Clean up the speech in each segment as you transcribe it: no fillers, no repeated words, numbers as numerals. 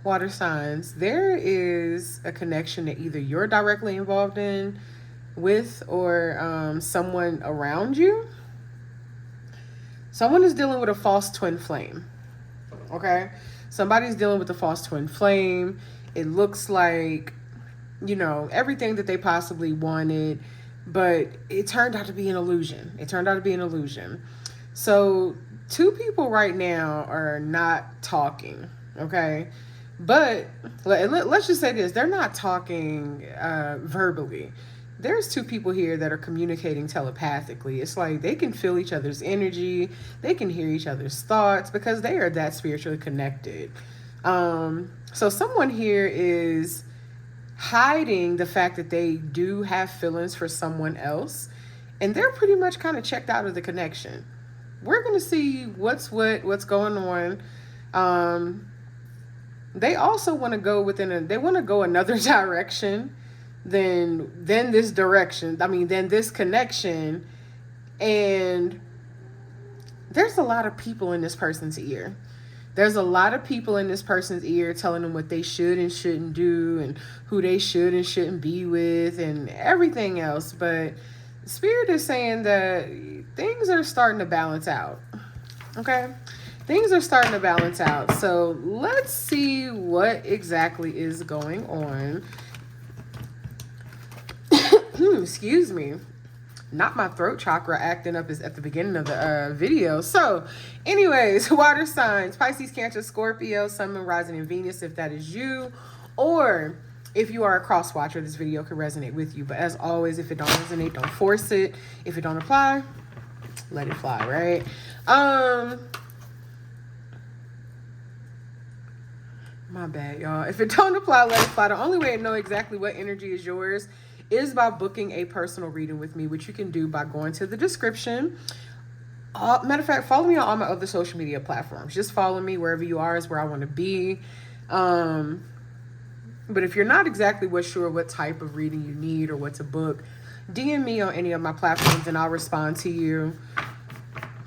water signs, there is a connection that either you're directly involved in with or someone around you. Someone is dealing with a false twin flame. Okay? Somebody's dealing with a false twin flame. It looks like, everything that they possibly wanted, but it turned out to be an illusion. So, two people right now are not talking. Okay? But let's just say this, they're not talking verbally. There's two people here that are communicating telepathically. It's like they can feel each other's energy, they can hear each other's thoughts because they are that spiritually connected. So someone here is hiding the fact that they do have feelings for someone else, and they're pretty much kind of checked out of the connection. We're going to see what's going on. They also want to go they want to go another direction than this direction. Than this connection. And there's a lot of people in this person's ear. There's a lot of people in this person's ear telling them what they should and shouldn't do and who they should and shouldn't be with and everything else. But Spirit is saying that things are starting to balance out. Okay? Things are starting to balance out. So let's see what exactly is going on. Excuse me. Not my throat chakra acting up is at the beginning of the video. So anyways, water signs, Pisces, Cancer, Scorpio, Sun, Moon, Rising, and Venus, if that is you. Or if you are a cross watcher, this video could resonate with you. But as always, if it don't resonate, don't force it. If it don't apply, let it fly, right? My bad, y'all. If it don't apply, let it fly. The only way to know exactly what energy is yours is by booking a personal reading with me, which you can do by going to the description. Matter of fact, follow me on all my other social media platforms. Just follow me wherever you are is where I want to be. But if you're not exactly sure what type of reading you need or what to book, DM me on any of my platforms and I'll respond to you.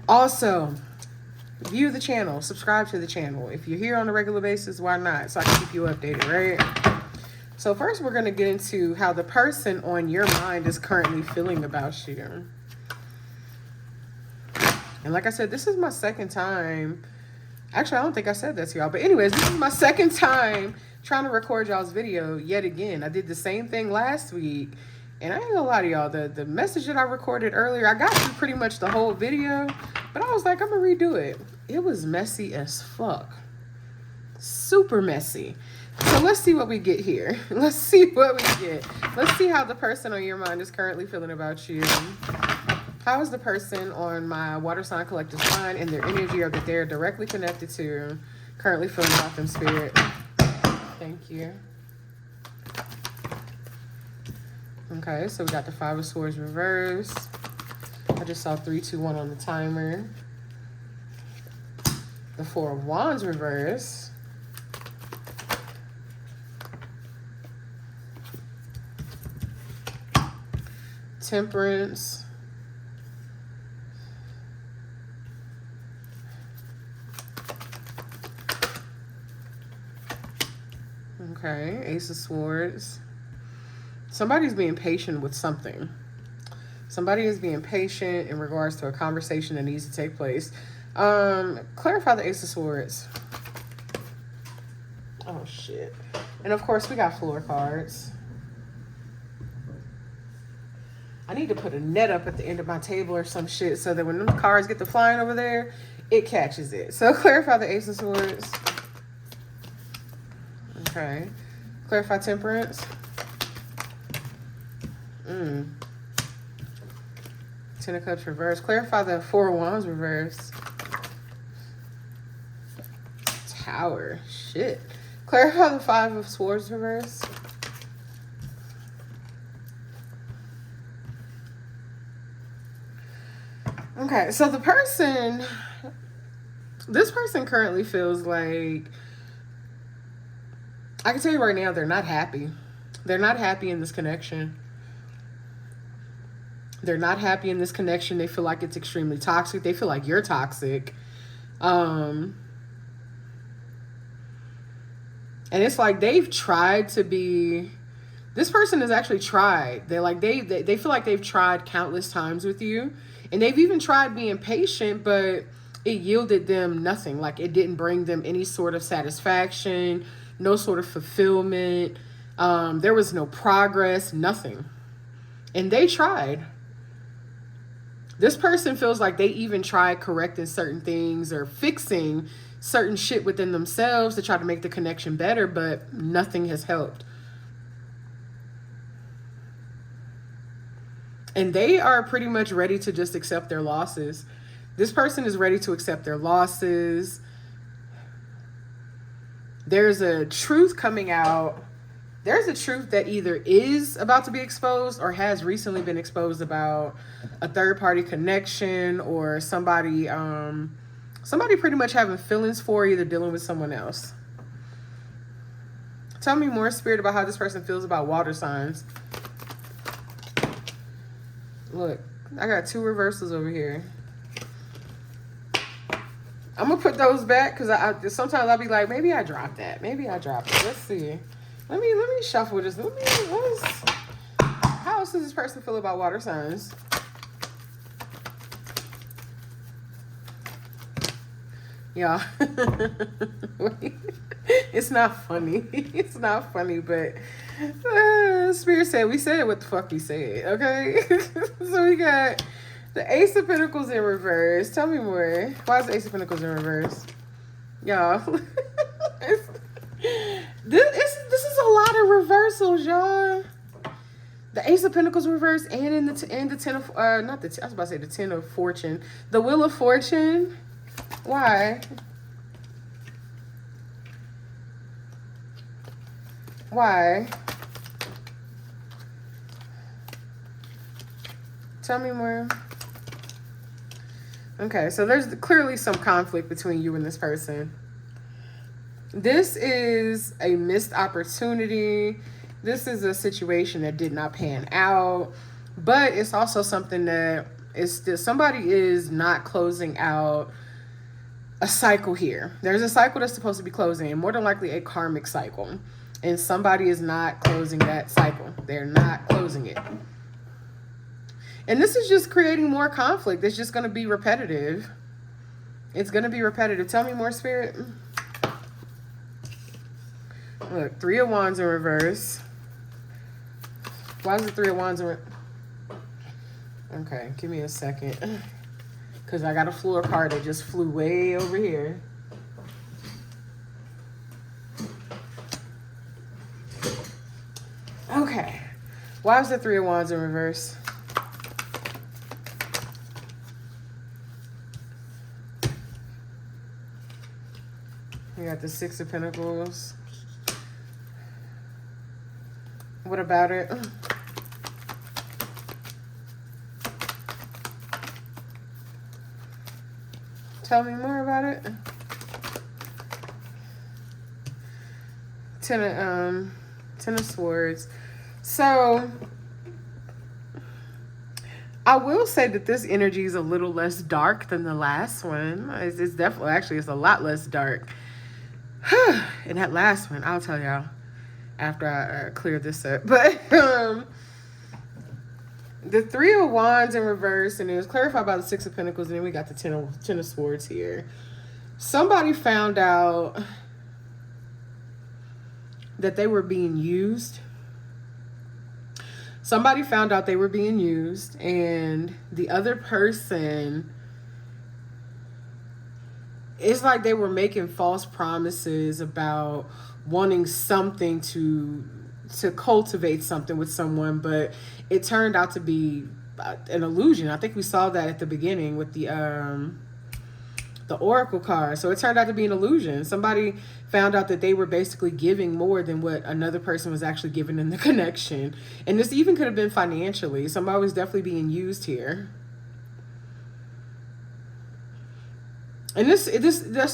Also, view the channel, subscribe to the channel. If you're here on a regular basis, why not? So I can keep you updated, right? So first we're going to get into how the person on your mind is currently feeling about you. And like I said, this is my second time. Actually, I don't think I said that to y'all. But anyways, this is my second time trying to record y'all's video yet again. I did the same thing last week. And I ain't gonna lie to y'all, the message that I recorded earlier, I got through pretty much the whole video. But I was like, I'm gonna redo it. It was messy as fuck. Super messy. So let's see what we get here. Let's see what we get. Let's see how the person on your mind is currently feeling about you. How is the person on my water sign collective mind and their energy or that they're directly connected to currently feeling about them, Spirit? Thank you. Okay, so we got the Five of Swords reverse. I just saw 3, 2, 1 on the timer. The Four of Wands reverse. Temperance. Okay, Ace of Swords. Somebody's being patient with something. Somebody is being patient in regards to a conversation that needs to take place. Clarify the Ace of Swords. Oh, shit. And, of course, we got floor cards. I need to put a net up at the end of my table or some shit so that when them cards get to flying over there, it catches it. So clarify the Ace of Swords. Okay. Clarify Temperance. Ten of Cups reverse. Clarify the Four of Wands reverse. Tower. Shit. Clarify the Five of Swords reverse. Okay, so this person currently feels like, I can tell you right now, they're not happy. They're not happy in this connection. They're not happy in this connection. They feel like it's extremely toxic. They feel like you're toxic. And it's like they've tried to be, this person has actually tried. They feel like they've tried countless times with you. And they've even tried being patient, but it yielded them nothing. Like it didn't bring them any sort of satisfaction, no sort of fulfillment. There was no progress, nothing. And they tried. This person feels like they even tried correcting certain things or fixing certain shit within themselves to try to make the connection better, but nothing has helped. And they are pretty much ready to just accept their losses. This person is ready to accept their losses. There's a truth coming out. There's a truth that either is about to be exposed or has recently been exposed about a third-party connection or somebody pretty much having feelings for either dealing with someone else. Tell me more, Spirit, about how this person feels about water signs. Look, I got 2 reversals over here. I'm going to put those back because I sometimes I'll be like, maybe I dropped that. Maybe I dropped it. Let's see. Let me shuffle this. How else does this person feel about water signs? Yeah. It's not funny. It's not funny, but Spirit said we said what the fuck we said, okay? So we got the Ace of Pentacles in reverse. Tell me more. Why is the Ace of Pentacles in reverse? Y'all. This is a lot of reversals, y'all. The Ace of Pentacles reverse and the Ten of I was about to say the Ten of Fortune. The Wheel of Fortune. Why? Why? Tell me more. Okay, so there's clearly some conflict between you and this person. This is a missed opportunity. This is a situation that did not pan out, but it's also something that somebody is not closing out a cycle here. There's a cycle that's supposed to be closing, more than likely a karmic cycle, and somebody is not closing that cycle. They're not closing it. And this is just creating more conflict. It's just going to be repetitive. It's going to be repetitive. Tell me more, Spirit. Look, 3 of Wands in reverse. Why is the 3 of Wands in reverse? Okay, give me a second. Because I got a floor card that just flew way over here. Okay. Why is the 3 of Wands in reverse? We got the 6 of Pentacles. What about it? Tell me more about it. Ten of Swords. So I will say that this energy is a little less dark than the last one. It's definitely, actually, it's a lot less dark. And that last one, I'll tell y'all after I clear this up. But the 3 of Wands in reverse, and it was clarified by the 6 of Pentacles, and then we got the 10 of Swords here. Somebody found out that they were being used. Somebody found out they were being used, and the other person, it's like they were making false promises about wanting something to cultivate something with someone, but it turned out to be an illusion. I think we saw that at the beginning with the Oracle card. So it turned out to be an illusion. Somebody found out that they were basically giving more than what another person was actually giving in the connection. And this even could have been financially. Somebody was definitely being used here. And so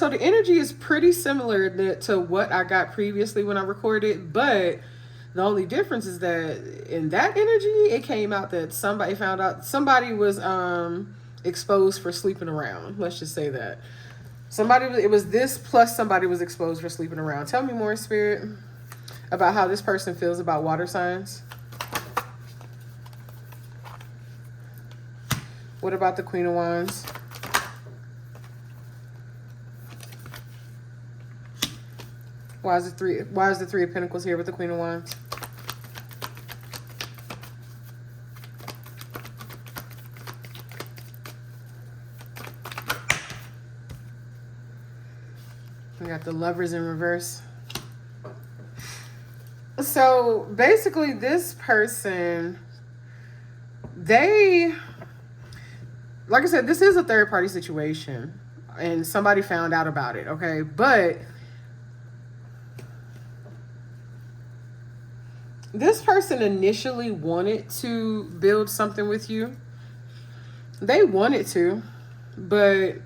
the energy is pretty similar to what I got previously when I recorded, but the only difference is that in that energy, it came out that somebody found out somebody was exposed for sleeping around. Let's just say that. It was this plus somebody was exposed for sleeping around. Tell me more, Spirit, about how this person feels about water signs. What about the Queen of Wands? Why is the Three of Pentacles here with the Queen of Wands? We got the Lovers in reverse. So basically this person, like I said, this is a third party situation and somebody found out about it, okay? But this person initially wanted to build something with you. They wanted to, but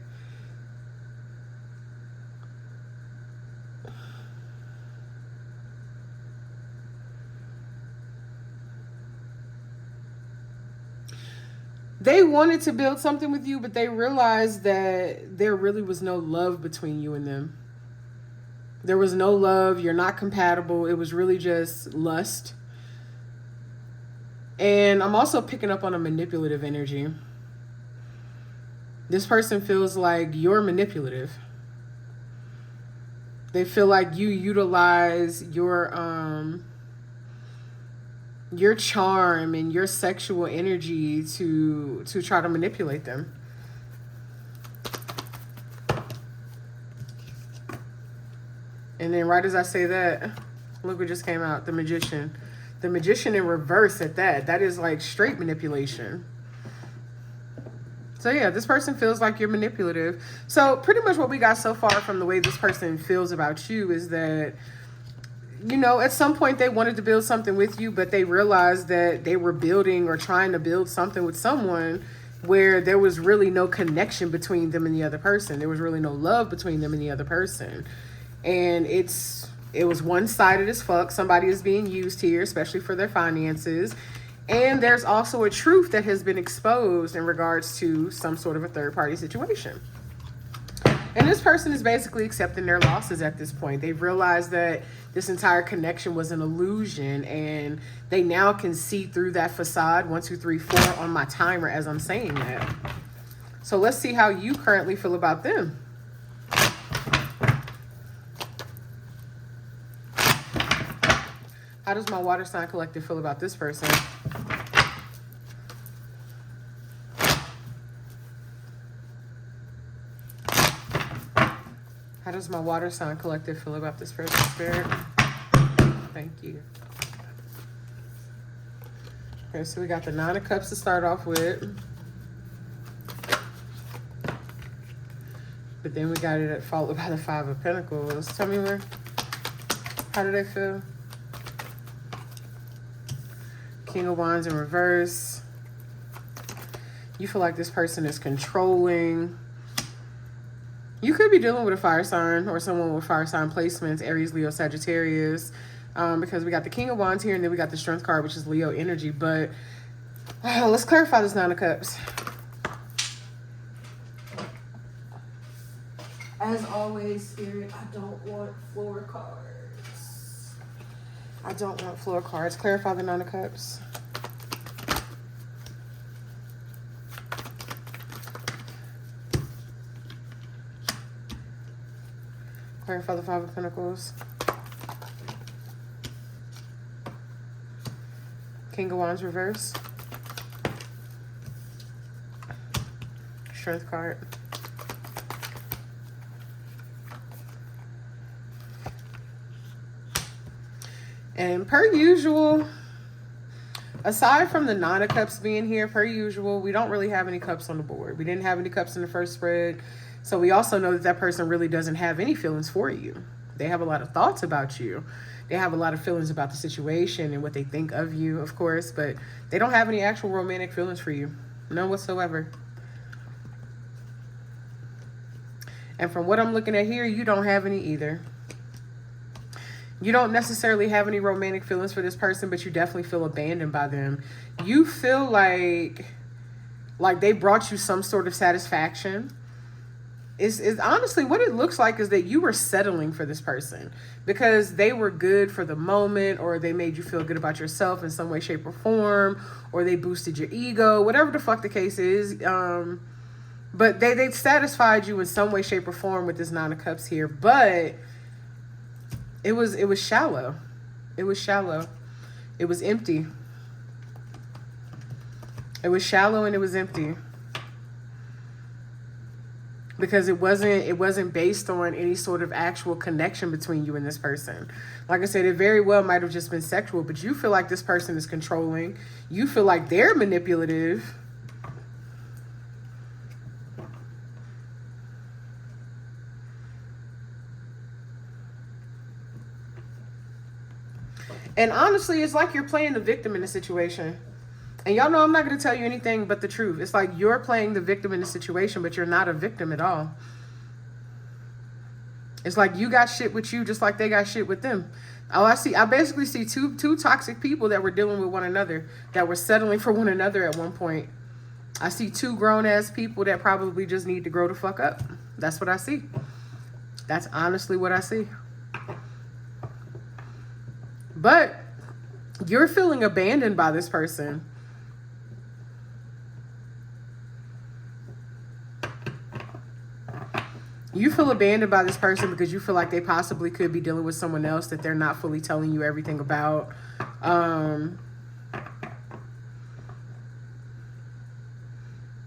they wanted to build something with you, but they realized that there really was no love between you and them. There was no love. You're not compatible. It was really just lust. And I'm also picking up on a manipulative energy. This person feels like you're manipulative. They feel like you utilize your charm and your sexual energy to try to manipulate them. And then right as I say that, look what just came out, the Magician. The Magician in reverse at that. That is like straight manipulation. So yeah, this person feels like you're manipulative. So pretty much what we got so far from the way this person feels about you is that, you know, at some point they wanted to build something with you, but they realized that they were building or trying to build something with someone where there was really no connection between them and the other person. There was really no love between them and the other person. And it was one-sided as fuck. Somebody is being used here, especially for their finances. And there's also a truth that has been exposed in regards to some sort of a third-party situation. And this person is basically accepting their losses at this point. They've realized that this entire connection was an illusion, and they now can see through that facade. 1, 2, 3, 4 on my timer as I'm saying that. So let's see how you currently feel about them. How does my water sign collective feel about this person? How does my water sign collective feel about this person, Spirit? Thank you. Okay, so we got the Nine of Cups to start off with. But then we got it followed by the Five of Pentacles. Tell me how do they feel? King of Wands in reverse. You feel like this person is controlling. You could be dealing with a fire sign or someone with fire sign placements, Aries, Leo, Sagittarius, because we got the King of Wands here and then we got the Strength card, which is Leo energy. But let's clarify this Nine of Cups. As always, Spirit, I don't want floor cards. I don't want floor cards. Clarify the Nine of Cups. Clarify the Five of Pentacles. King of Wands reverse. Strength card. And per usual, aside from the Nine of Cups being here, per usual, we don't really have any cups on the board. We didn't have any cups in the first spread. So we also know that that person really doesn't have any feelings for you. They have a lot of thoughts about you. They have a lot of feelings about the situation and what they think of you, of course, but they don't have any actual romantic feelings for you. None whatsoever. And from what I'm looking at here, you don't have any either. You don't necessarily have any romantic feelings for this person, but you definitely feel abandoned by them. You feel like they brought you some sort of satisfaction. is honestly what it looks like is that you were settling for this person because they were good for the moment, or they made you feel good about yourself in some way, shape, or form, or they boosted your ego, whatever the fuck the case is. But they satisfied you in some way, shape, or form with this Nine of Cups here. But it was shallow. It was shallow. It was empty. It was shallow and it was empty. Because it wasn't based on any sort of actual connection between you and this person. Like I said, it very well might have just been sexual, but you feel like this person is controlling. You feel like they're manipulative. And honestly, it's like you're playing the victim in the situation. And y'all know I'm not going to tell you anything but the truth. It's like you're playing the victim in the situation, but you're not a victim at all. It's like you got shit with you just like they got shit with them. I basically see two toxic people that were dealing with one another, that were settling for one another at one point. I see two grown-ass people that probably just need to grow the fuck up. That's what I see. That's honestly what I see. But you're feeling abandoned by this person. You feel abandoned by this person because you feel like they possibly could be dealing with someone else that they're not fully telling you everything about.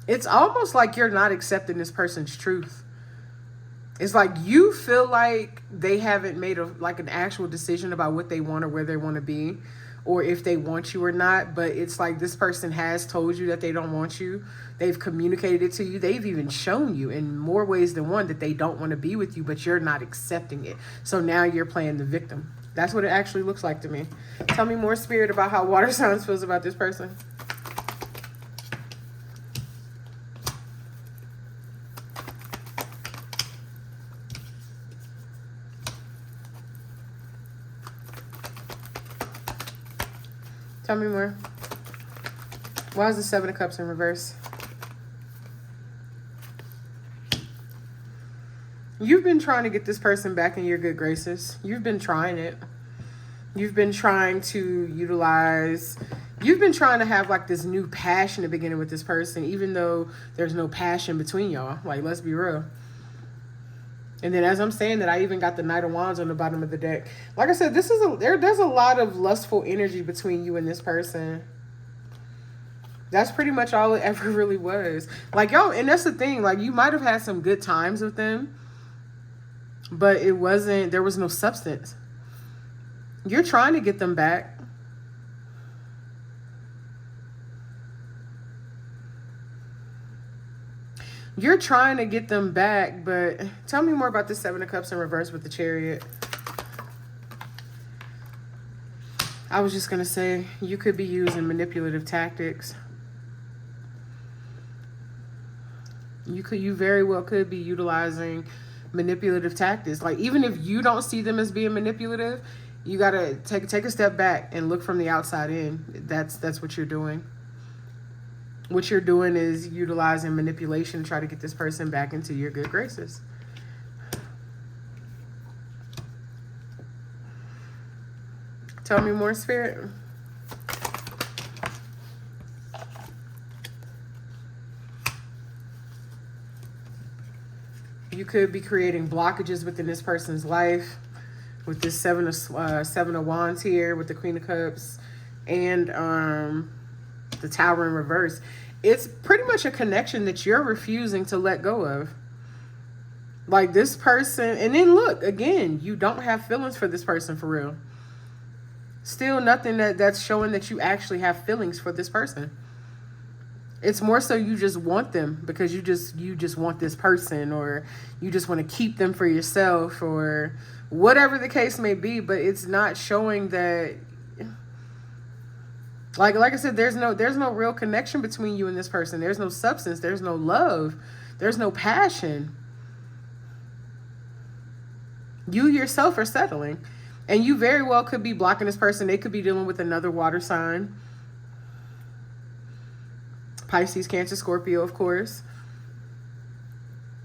It's almost like you're not accepting this person's truth. It's like you feel like they haven't made an actual decision about what they want or where they want to be, or if they want you or not. But it's like this person has told you that they don't want you. They've communicated it to you. They've even shown you in more ways than one that they don't want to be with you, but you're not accepting it. So now you're playing the victim. That's what it actually looks like to me. Tell me more, Spirit, about how water signs feels about this person. Tell me more. Why is the Seven of Cups in reverse? You've been trying to get this person back in your good graces. You've been trying it. You've been trying to utilize... You've been trying to have like this new passion at the beginning with this person, even though there's no passion between y'all. Like, let's be real. And then as I'm saying that, I even got the Knight of Wands on the bottom of the deck. Like I said, there's a lot of lustful energy between you and this person. That's pretty much all it ever really was. Like, y'all, and that's the thing. Like, you might have had some good times with them, but there was no substance. You're trying to get them back. You're trying to get them back, but tell me more about the Seven of Cups in reverse with the Chariot. I was just going to say, you could be using manipulative tactics. You very well could be utilizing manipulative tactics. Like, even if you don't see them as being manipulative, you got to take a step back and look from the outside in. That's what you're doing. What you're doing is utilizing manipulation to try to get this person back into your good graces. Tell me more, Spirit. You could be creating blockages within this person's life with this Seven of Wands here, with the Queen of Cups, and the Tower in reverse. It's pretty much a connection that you're refusing to let go of. Like, this person, and then look, again, you don't have feelings for this person for real. Still nothing that's showing that you actually have feelings for this person. It's more so you just want them because you just want this person, or you just want to keep them for yourself, or whatever the case may be, but it's not showing that. Like I said, there's no real connection between you and this person. There's no substance. There's no love. There's no passion. You yourself are settling. And you very well could be blocking this person. They could be dealing with another water sign. Pisces, Cancer, Scorpio, of course.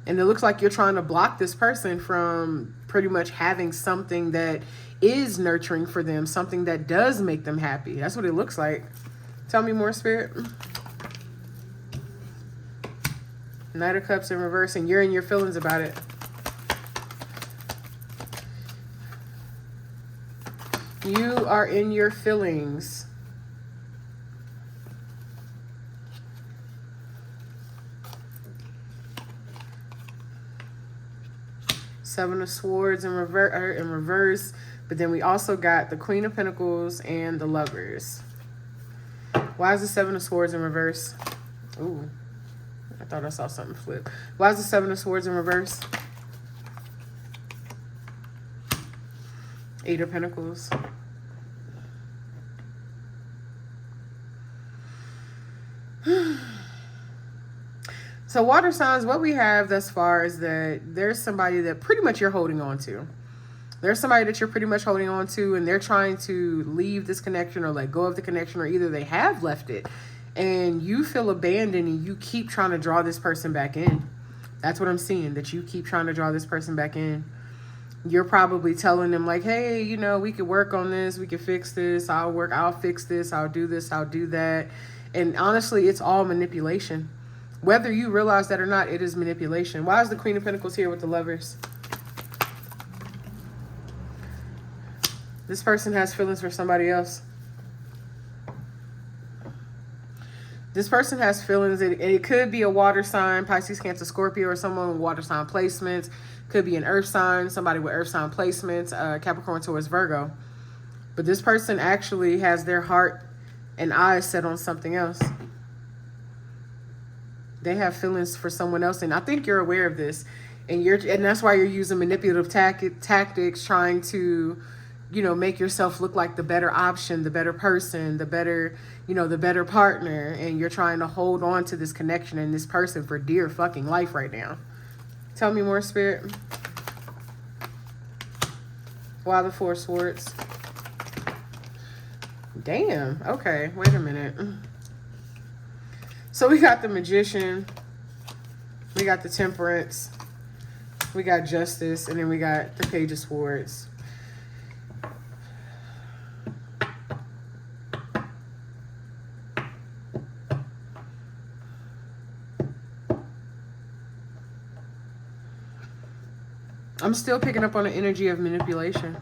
And it looks like you're trying to block this person from pretty much having something that is nurturing for them, something that does make them happy. That's what it looks like. Tell me more, Spirit. Knight of Cups in reverse, and you're in your feelings about it. You are in your feelings. Seven of Swords in reverse, but then we also got the Queen of Pentacles and the Lovers. Why is the Seven of Swords in reverse? Ooh, I thought I saw something flip. Why is the Seven of Swords in reverse? Eight of Pentacles. So water signs, what we have thus far is that there's somebody that pretty much you're holding on to. There's somebody that you're pretty much holding on to, and they're trying to leave this connection or let go of the connection, or either they have left it and you feel abandoned and you keep trying to draw this person back in. That's what I'm seeing, that you keep trying to draw this person back in. You're probably telling them like, hey, you know, we could work on this. We could fix this. I'll fix this. I'll do this. I'll do that. And honestly, it's all manipulation. Whether you realize that or not, it is manipulation. Why is the Queen of Pentacles here with the Lovers? This person has feelings for somebody else. This person has feelings. It could be a water sign, Pisces, Cancer, Scorpio, or someone with water sign placements. Could be an earth sign, somebody with earth sign placements, Capricorn, Taurus, Virgo. But this person actually has their heart and eyes set on something else. They have feelings for someone else, and I think you're aware of this, and that's why you're using manipulative tactics, trying to, you know, make yourself look like the better option, the better person, the better, you know, the better partner, and you're trying to hold on to this connection and this person for dear fucking life right now. Tell me more, Spirit. Why the Four of Swords? Damn. Okay, wait a minute. So we got the Magician, we got the Temperance, we got Justice, and then we got the Page of Swords. I'm still picking up on the energy of manipulation.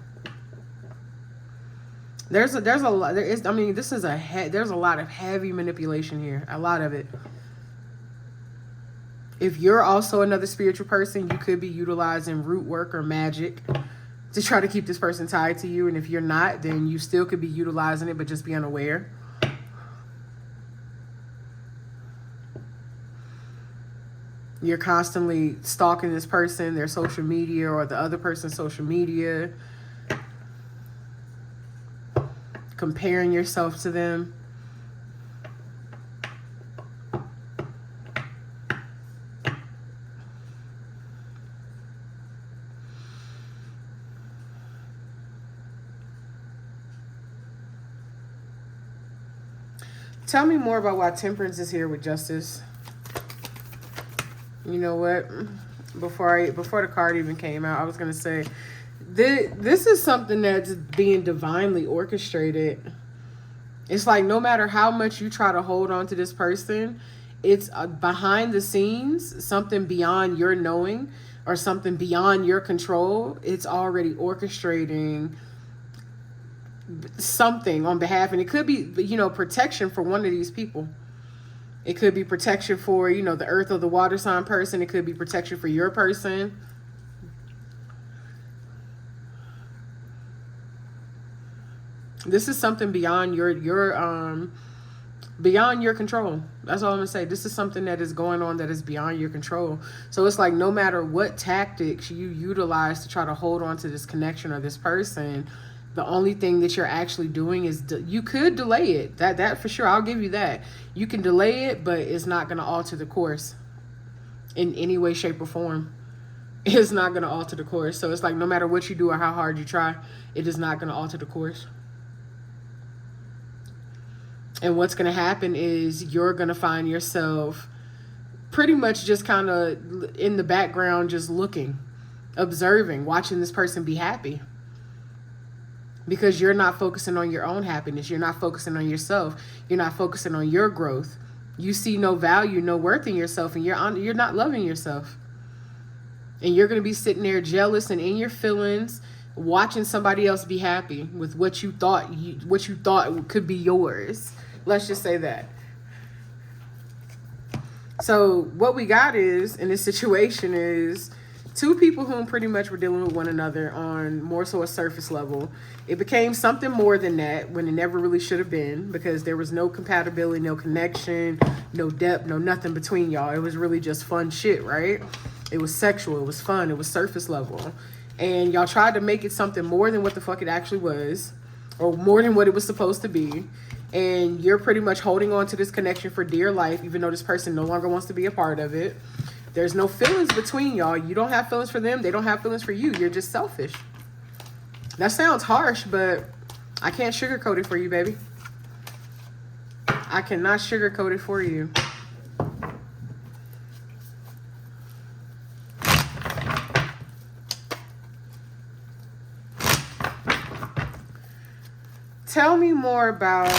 There's a lot. There's a lot of heavy manipulation here. A lot of it. If you're also another spiritual person, you could be utilizing root work or magic to try to keep this person tied to you. And if you're not, then you still could be utilizing it, but just be unaware. You're constantly stalking this person, their social media, or the other person's social media. Comparing yourself to them. Tell me more about why Temperance is here with Justice. You know what? Before the card even came out, I was gonna say this is something that's being divinely orchestrated. It's like no matter how much you try to hold on to this person, it's behind the scenes, something beyond your knowing or something beyond your control. It's already orchestrating something on behalf, and it could be, you know, protection for one of these people. It could be protection for, you know, the earth or the water sign person. It could be protection for your person. This is something beyond your control. That's all I'm gonna say. This is something that is going on that is beyond your control. So it's like no matter what tactics you utilize to try to hold on to this connection or this person, the only thing that you're actually doing is you could delay it. That for sure. I'll give you that. You can delay it, but it's not going to alter the course in any way, shape, or form. It's not going to alter the course. So it's like no matter what you do or how hard you try, it is not going to alter the course. And what's going to happen is you're going to find yourself pretty much just kind of in the background, just looking, observing, watching this person be happy. Because you're not focusing on your own happiness. You're not focusing on yourself. You're not focusing on your growth. You see no value, no worth in yourself, and you're not loving yourself. And you're going to be sitting there jealous and in your feelings, watching somebody else be happy with what you thought could be yours. Let's just say that. So what we got is, in this situation, is two people who pretty much were dealing with one another on more so a surface level. It became something more than that when it never really should have been, because there was no compatibility, no connection, no depth, no nothing between y'all. It was really just fun shit, right? It was sexual. It was fun. It was surface level. And y'all tried to make it something more than what the fuck it actually was, or more than what it was supposed to be. And you're pretty much holding on to this connection for dear life, even though this person no longer wants to be a part of it. There's no feelings between y'all. You don't have feelings for them. They don't have feelings for you. You're just selfish. That sounds harsh, but I can't sugarcoat it for you, baby. I cannot sugarcoat it for you. Tell me more about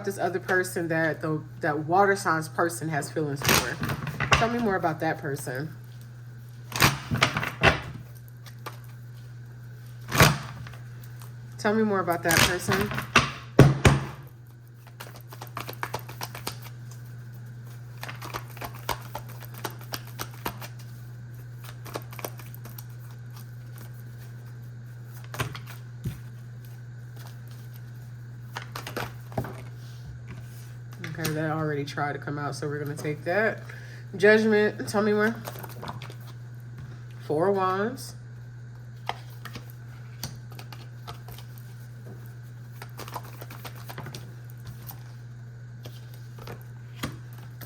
this other person that that water signs person has feelings for. Tell me more about that person. Tell me more about that person. Okay, that already tried to come out, so we're going to take that. Judgment, tell me more. Four of Wands.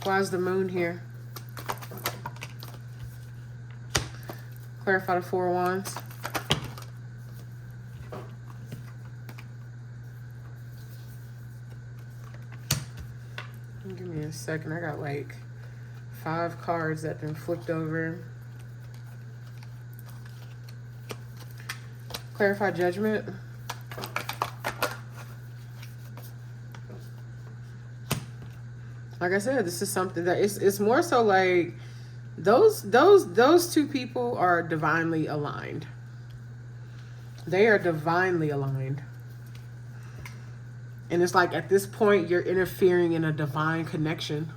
Why is the moon here? Clarify the Four of Wands. Give me a second. I got like 5 cards that been flipped over. Clarify Judgment. Like I said, this is something that it's more so like those two people are divinely aligned. They are divinely aligned. And it's like at this point, you're interfering in a divine connection.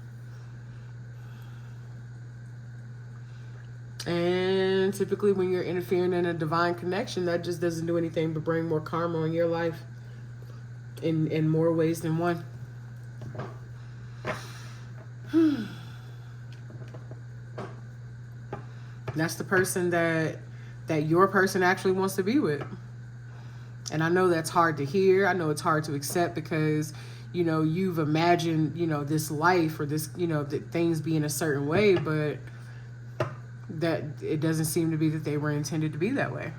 And typically when you're interfering in a divine connection, that just doesn't do anything but bring more karma in your life in more ways than one. That's the person that your person actually wants to be with. And I know that's hard to hear. I know it's hard to accept because, you know, you've imagined, you know, this life or this, you know, that things being a certain way, but that it doesn't seem to be that they were intended to be that way.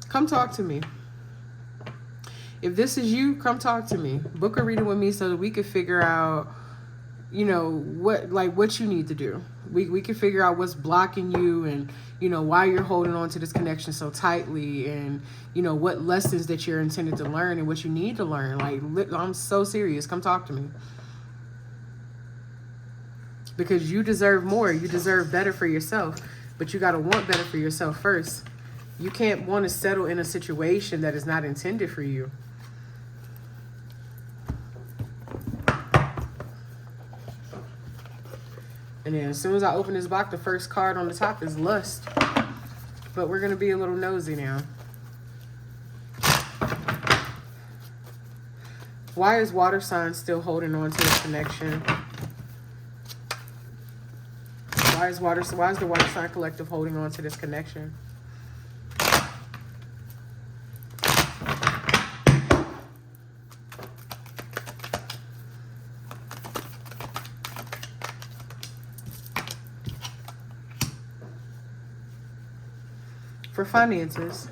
Come talk to me. If this is you, come talk to me. Book a reading with me so that we can figure out, you know, what you need to do. We can figure out what's blocking you and, you know, why you're holding on to this connection so tightly and, you know, what lessons that you're intended to learn and what you need to learn. Like, I'm so serious. Come talk to me. Because you deserve more. You deserve better for yourself. But you got to want better for yourself first. You can't want to settle in a situation that is not intended for you. And then as soon as I open this box, the first card on the top is lust. But we're going to be a little nosy now. Why is water sign still holding on to this connection? Why is the water sign collective holding on to this connection? For finances,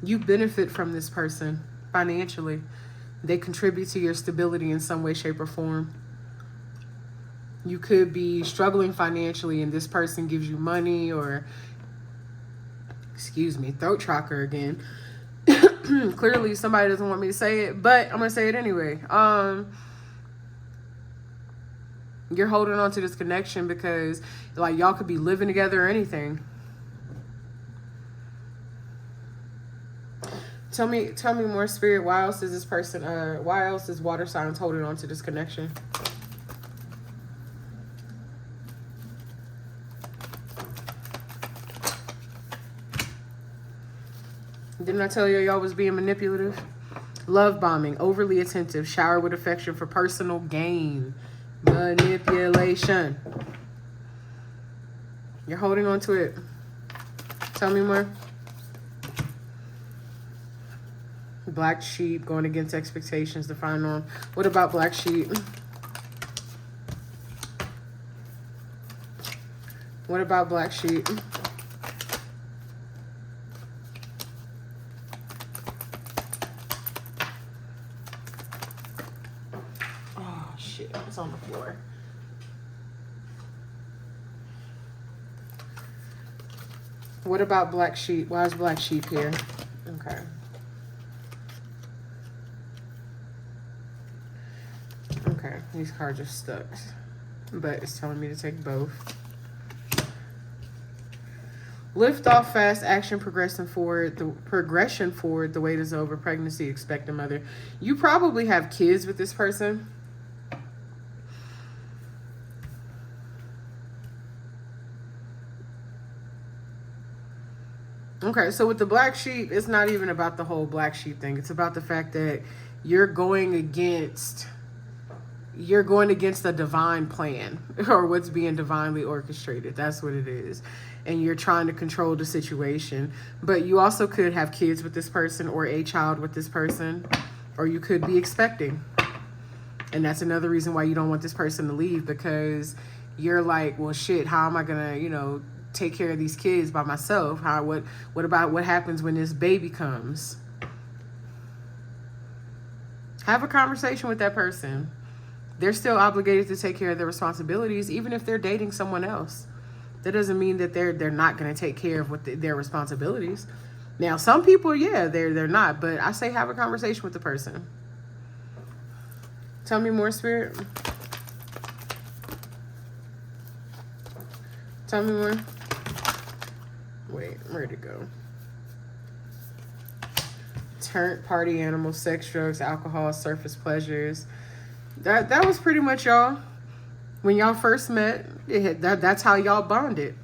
you benefit from this person financially. They contribute to your stability in some way, shape, or form. You could be struggling financially and this person gives you money, or, excuse me, throat chakra again. Clearly somebody doesn't want me to say it, but I'm going to say it anyway. You're holding on to this connection because like y'all could be living together or anything. Tell me more, Spirit. Why else is this person, why else is water signs holding on to this connection? Didn't I tell you y'all was being manipulative? Love bombing, overly attentive, shower with affection for personal gain, manipulation. You're holding on to it. Tell me more. Black sheep, going against expectations, define on. What about black sheep? What about black sheep? Oh, shit. It's on the floor. What about black sheep? Why is black sheep here? Okay. Okay, these cards are stuck, but it's telling me to take both. Lift off, fast action, progression forward. The wait is over. Pregnancy, expect a mother. You probably have kids with this person. Okay, so with the black sheep, it's not even about the whole black sheep thing. It's about the fact that you're going against a divine plan or what's being divinely orchestrated. That's what it is. And you're trying to control the situation. But you also could have kids with this person or a child with this person, or you could be expecting. And that's another reason why you don't want this person to leave, because you're like, well, shit, how am I going to, take care of these kids by myself? What about what happens when this baby comes? Have a conversation with that person. They're still obligated to take care of their responsibilities, even if they're dating someone else. That doesn't mean that they're not going to take care of their responsibilities. Now, some people, yeah, they're not, but I say have a conversation with the person. Tell me more, Spirit. Tell me more. Wait, where'd it go? Turnt, party animals, sex, drugs, alcohol, surface pleasures. That was pretty much y'all. When y'all first met, that's how y'all bonded.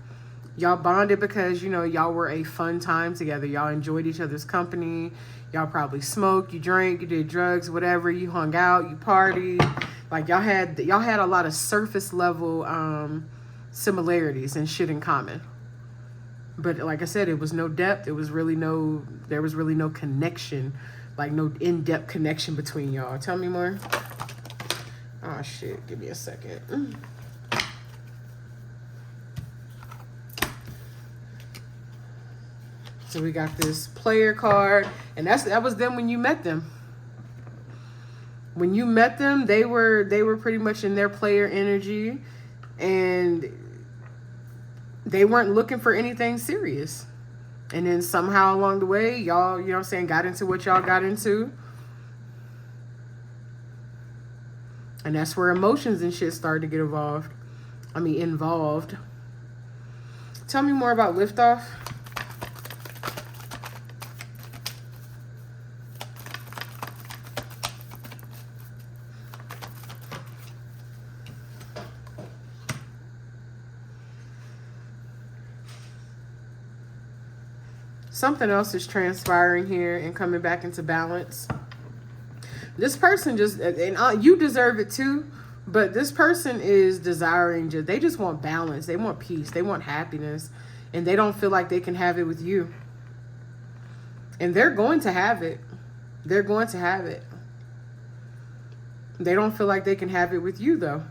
Y'all bonded because, y'all were a fun time together. Y'all enjoyed each other's company. Y'all probably smoked, you drank, you did drugs, whatever. You hung out, you partied. Like y'all had a lot of surface level similarities and shit in common. But like I said, it was no depth. There was really no connection, like no in-depth connection between y'all. Tell me more. Oh shit, give me a second. So we got this player card, and that was them when you met them. When you met them, they were pretty much in their player energy, and they weren't looking for anything serious. And then somehow along the way, y'all, got into what y'all got into. And that's where emotions and shit started to get involved. Tell me more about liftoff. Something else is transpiring here and coming back into balance. This person you deserve it too, but this person is desiring, they just want balance. They want peace. They want happiness. And they don't feel like they can have it with you. And they're going to have it. They're going to have it. They don't feel like they can have it with you, though.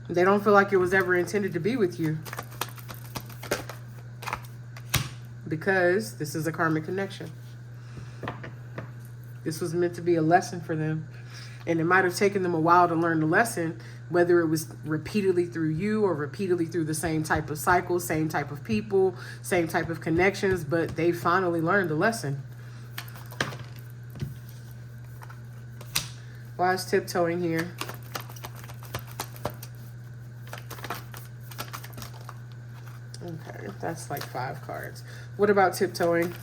They don't feel like it was ever intended to be with you. Because this is a karmic connection. This was meant to be a lesson for them. And it might have taken them a while to learn the lesson, whether it was repeatedly through you or repeatedly through the same type of cycle, same type of people, same type of connections, but they finally learned the lesson. Why is tiptoeing here? Okay, that's like 5 cards. What about tiptoeing?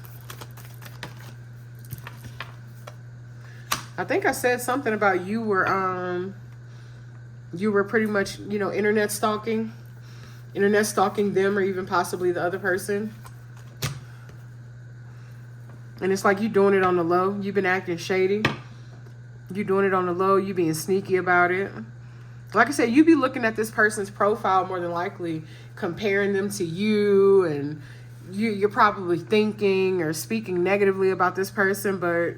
I think I said something about you were pretty much, you know, internet stalking them, or even possibly the other person. And it's like you doing it on the low. You've been acting shady. You doing it on the low. You being sneaky about it. Like I said, you be looking at this person's profile more than likely, comparing them to you, and you're probably thinking or speaking negatively about this person, but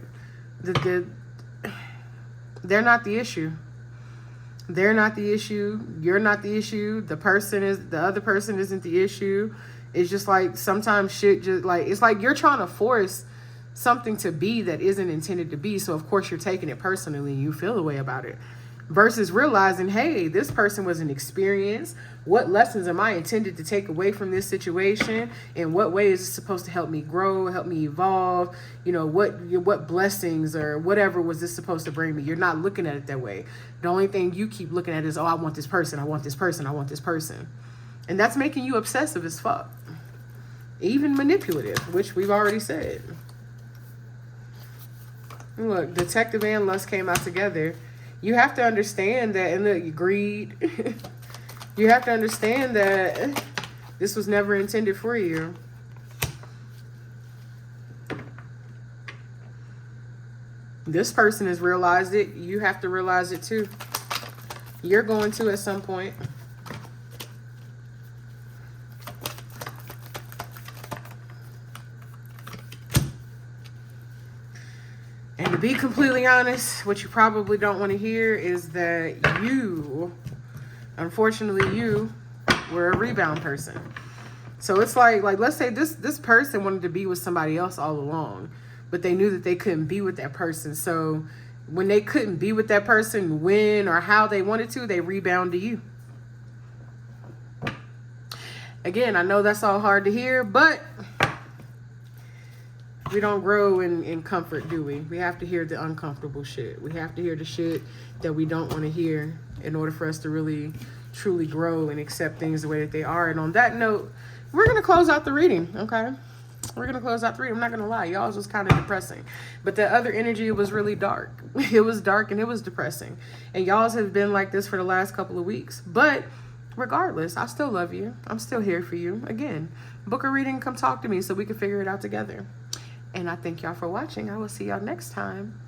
they're not the issue. They're not the issue. You're not the issue. The other person isn't the issue. It's just like sometimes shit just like, it's like you're trying to force something to be that isn't intended to be. So of course you're taking it personally. You feel the way about it. Versus realizing, hey, this person was an experience. What lessons am I intended to take away from this situation? In what way is it supposed to help me grow, help me evolve? You know, what blessings or whatever was this supposed to bring me? You're not looking at it that way. The only thing you keep looking at is, oh, I want this person, I want this person, I want this person. And that's making you obsessive as fuck. Even manipulative, which we've already said. Look, detective and lust came out together. You have to understand that, and look, greed. You have to understand that this was never intended for you. This person has realized it. You have to realize it too. You're going to at some point. And to be completely honest, what you probably don't want to hear is that you, unfortunately, you were a rebound person. So it's like let's say this person wanted to be with somebody else all along, but they knew that they couldn't be with that person. So when they couldn't be with that person when or how they wanted to, they rebound to you. Again, I know that's all hard to hear, but we don't grow in comfort, do we? We have to hear the uncomfortable shit. We have to hear the shit that we don't want to hear in order for us to really, truly grow and accept things the way that they are. And on that note, we're going to close out the reading, okay? We're going to close out the reading. I'm not going to lie. Y'all's was kind of depressing. But the other energy was really dark. It was dark and it was depressing. And y'all's have been like this for the last couple of weeks. But regardless, I still love you. I'm still here for you. Again, book a reading, come talk to me so we can figure it out together. And I thank y'all for watching. I will see y'all next time.